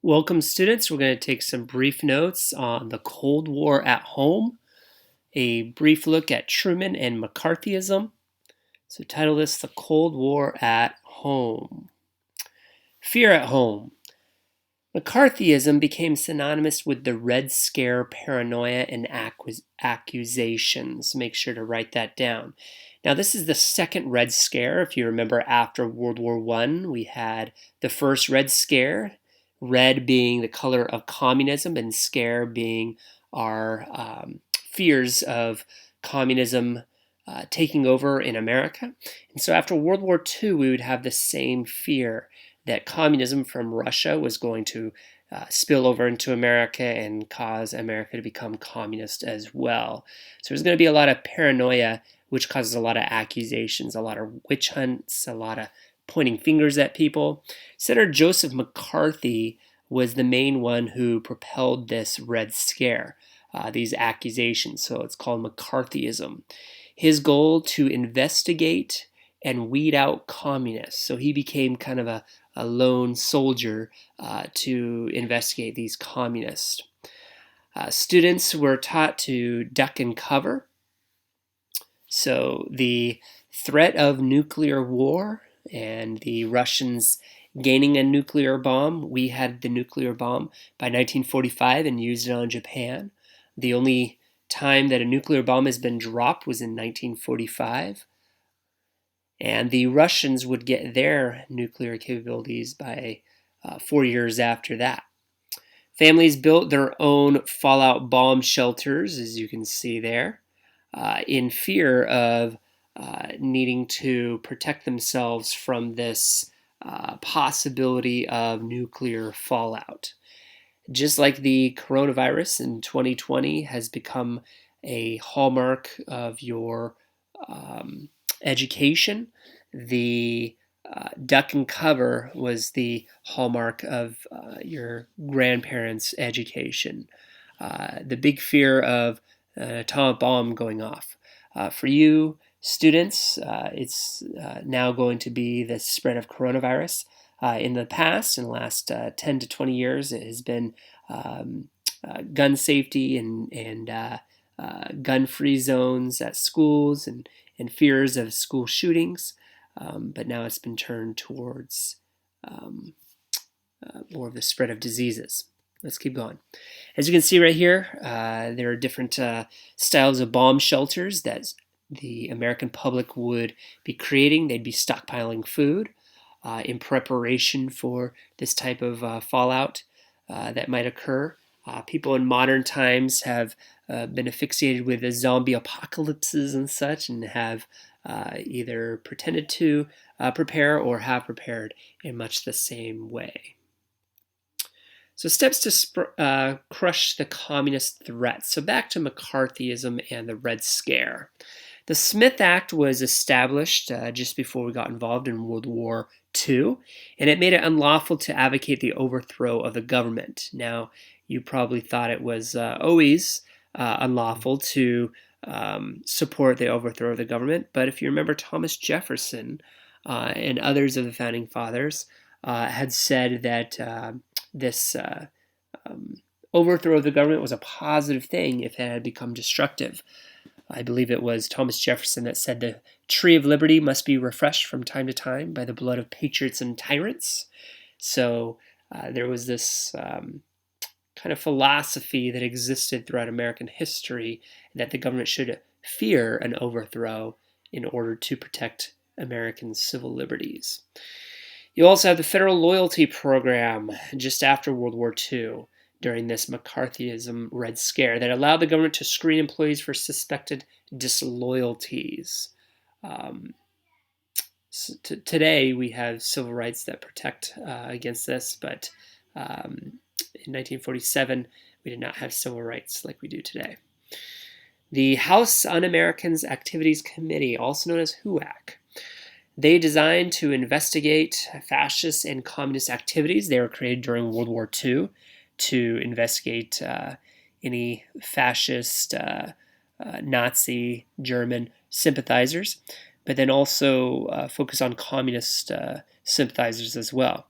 Welcome, students. We're going to take some brief notes on the Cold War at home, a brief look at Truman and McCarthyism. So title this The Cold War at Home. Fear at home. McCarthyism became synonymous with the Red Scare, paranoia, and accusations. Make sure to write that down. Now, this is the second Red Scare. If you remember, after World War I, we had the first Red Scare, red being the color of communism and scare being our fears of communism taking over in America. And so after World War II, we would have the same fear that communism from Russia was going to spill over into America and cause America to become communist as well. So there's going to be a lot of paranoia, which causes a lot of accusations, a lot of witch hunts, a lot of pointing fingers at people. Senator Joseph McCarthy was the main one who propelled this Red Scare, these accusations. So it's called McCarthyism. His goal to investigate and weed out communists. So he became kind of a lone soldier to investigate these communists. Students were taught to duck and cover. So the threat of nuclear war and the Russians gaining a nuclear bomb. We had the nuclear bomb by 1945 and used it on Japan. The only time that a nuclear bomb has been dropped was in 1945. And the Russians would get their nuclear capabilities by 4 years after that. Families built their own fallout bomb shelters, as you can see there, in fear of needing to protect themselves from this possibility of nuclear fallout. Just like the coronavirus in 2020 has become a hallmark of your education, the duck and cover was the hallmark of your grandparents' education. The big fear of an atomic bomb going off. For you students, it's now going to be the spread of coronavirus. In the past, in the last 10 to 20 years, it has been gun safety and gun-free zones at schools and fears of school shootings. But now it's been turned towards more of the spread of diseases. Let's keep going. As you can see right here, there are different styles of bomb shelters that the American public would be creating. They'd be stockpiling food in preparation for this type of fallout that might occur. People in modern times have been asphyxiated with the zombie apocalypses and such, and have either pretended to prepare or have prepared in much the same way. So steps to crush the communist threat. So back to McCarthyism and the Red Scare. The Smith Act was established just before we got involved in World War II, and it made it unlawful to advocate the overthrow of the government. Now, you probably thought it was always unlawful to support the overthrow of the government, but if you remember, Thomas Jefferson and others of the Founding Fathers had said that this overthrow of the government was a positive thing if it had become destructive. I believe it was Thomas Jefferson that said the tree of liberty must be refreshed from time to time by the blood of patriots and tyrants. So there was this kind of philosophy that existed throughout American history that the government should fear an overthrow in order to protect American civil liberties. You also have the Federal Loyalty Program just after World War II during this McCarthyism Red Scare that allowed the government to screen employees for suspected disloyalties. Today we have civil rights that protect against this, but in 1947 we did not have civil rights like we do today. The House Un-Americans Activities Committee, also known as HUAC, they designed to investigate fascist and communist activities. They were created during World War II to investigate any fascist, Nazi, German sympathizers, but then also focus on communist sympathizers as well.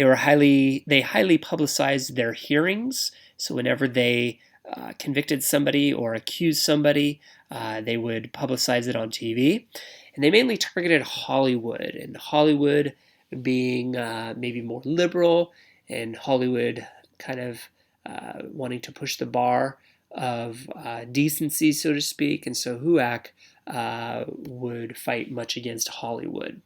They highly publicized their hearings. So whenever they convicted somebody or accused somebody, they would publicize it on TV. And they mainly targeted Hollywood, and Hollywood being maybe more liberal, and Hollywood kind of wanting to push the bar of decency, so to speak. And so HUAC would fight much against Hollywood.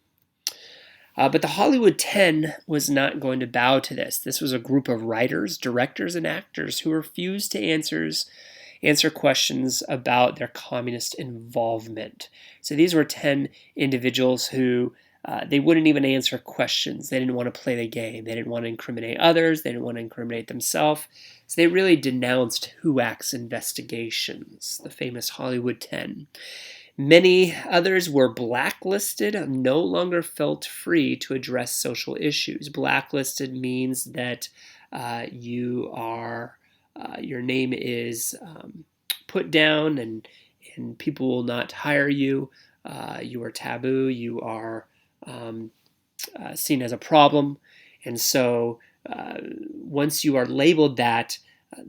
But the Hollywood 10 was not going to bow to this. This was a group of writers, directors, and actors who refused to answer questions about their communist involvement. So these were 10 individuals who they wouldn't even answer questions. They didn't want to play the game. They didn't want to incriminate others. They didn't want to incriminate themselves. So they really denounced HUAC's investigations, the famous Hollywood 10. Many others were blacklisted, no longer felt free to address social issues. Blacklisted means that your name is put down, and people will not hire you. You are taboo. You are seen as a problem. And so once you are labeled that,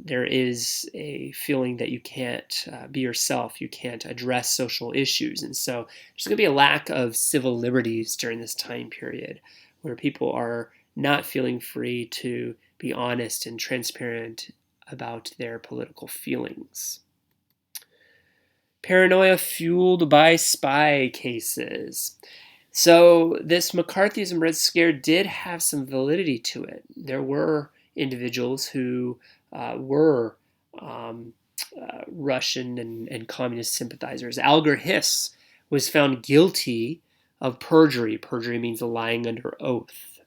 there is a feeling that you can't be yourself, you can't address social issues. And so there's going to be a lack of civil liberties during this time period where people are not feeling free to be honest and transparent about their political feelings. Paranoia fueled by spy cases. So this McCarthyism Red Scare did have some validity to it. There were individuals who were Russian and communist sympathizers. Alger Hiss was found guilty of perjury. Perjury means lying under oath.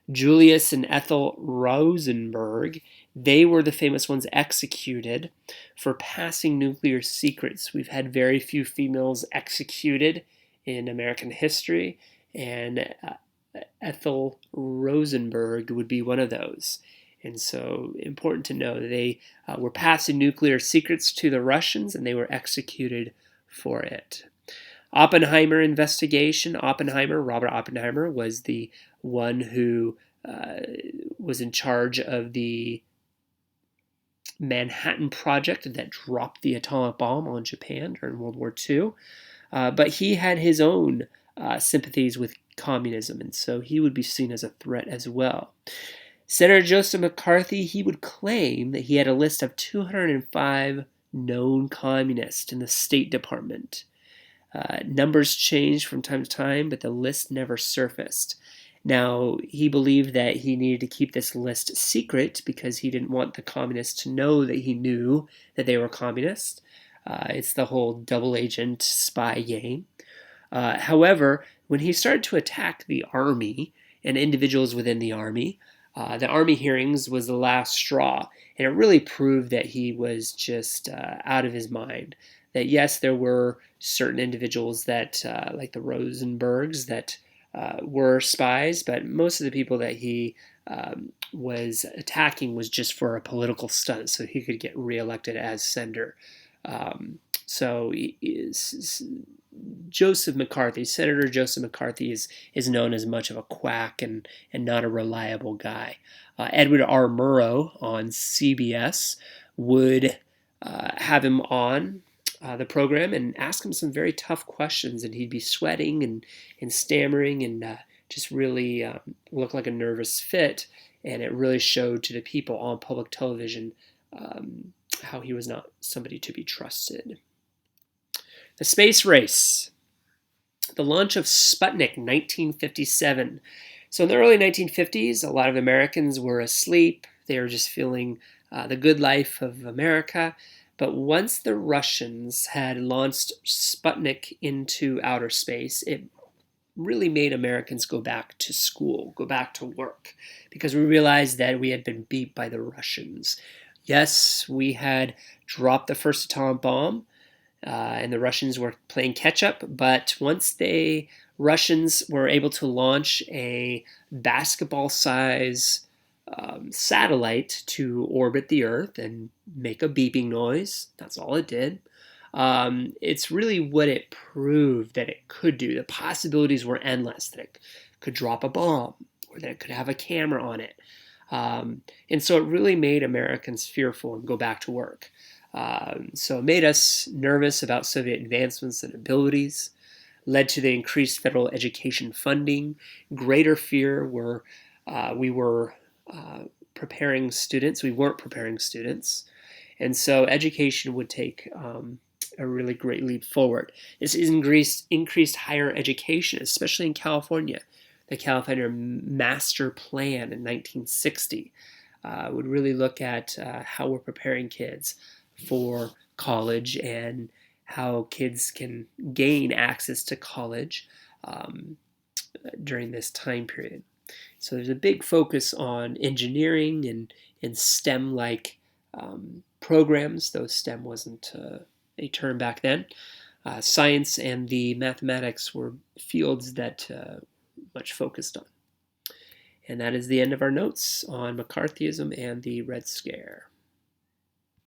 Julius and Ethel Rosenberg, they were the famous ones executed for passing nuclear secrets. We've had very few females executed in American history, and Ethel Rosenberg would be one of those. And so important to know that they were passing nuclear secrets to the Russians, and they were executed for it. Oppenheimer investigation. Robert Oppenheimer, was the one who was in charge of the Manhattan Project that dropped the atomic bomb on Japan during World War II. But he had his own sympathies with communism, and so he would be seen as a threat as well. Senator Joseph McCarthy, he would claim that he had a list of 205 known communists in the State Department. Numbers changed from time to time, but the list never surfaced. Now, he believed that he needed to keep this list secret because he didn't want the communists to know that he knew that they were communists. It's the whole double agent spy game. However, when he started to attack the Army and individuals within the Army hearings was the last straw, and it really proved that he was just out of his mind. That yes, there were certain individuals that, like the Rosenbergs, that were spies, but most of the people that he was attacking was just for a political stunt, so he could get reelected as senator. Joseph McCarthy, Senator Joseph McCarthy, is known as much of a quack and not a reliable guy. Edward R. Murrow on CBS would have him on the program and ask him some very tough questions, and he'd be sweating and stammering and just really look like a nervous fit, and it really showed to the people on public television how he was not somebody to be trusted. The space race. The launch of Sputnik, 1957. So in the early 1950s, a lot of Americans were asleep. They were just feeling the good life of America. But once the Russians had launched Sputnik into outer space, it really made Americans go back to school, go back to work, because we realized that we had been beat by the Russians. Yes, we had dropped the first atomic bomb, and the Russians were playing catch-up, but once the Russians were able to launch a basketball-size satellite to orbit the Earth and make a beeping noise, that's all it did. It's really what it proved that it could do. The possibilities were endless, that it could drop a bomb, or that it could have a camera on it. And so it really made Americans fearful and go back to work. So it made us nervous about Soviet advancements and abilities, led to the increased federal education funding, greater fear where we were preparing students. We weren't preparing students. And so education would take a really great leap forward. This increased higher education, especially in California. The California Master Plan in 1960 would really look at how we're preparing kids for college and how kids can gain access to college during this time period. So there's a big focus on engineering and STEM-like programs, though STEM wasn't a term back then. Science and the mathematics were fields that much focused on. And that is the end of our notes on McCarthyism and the Red Scare.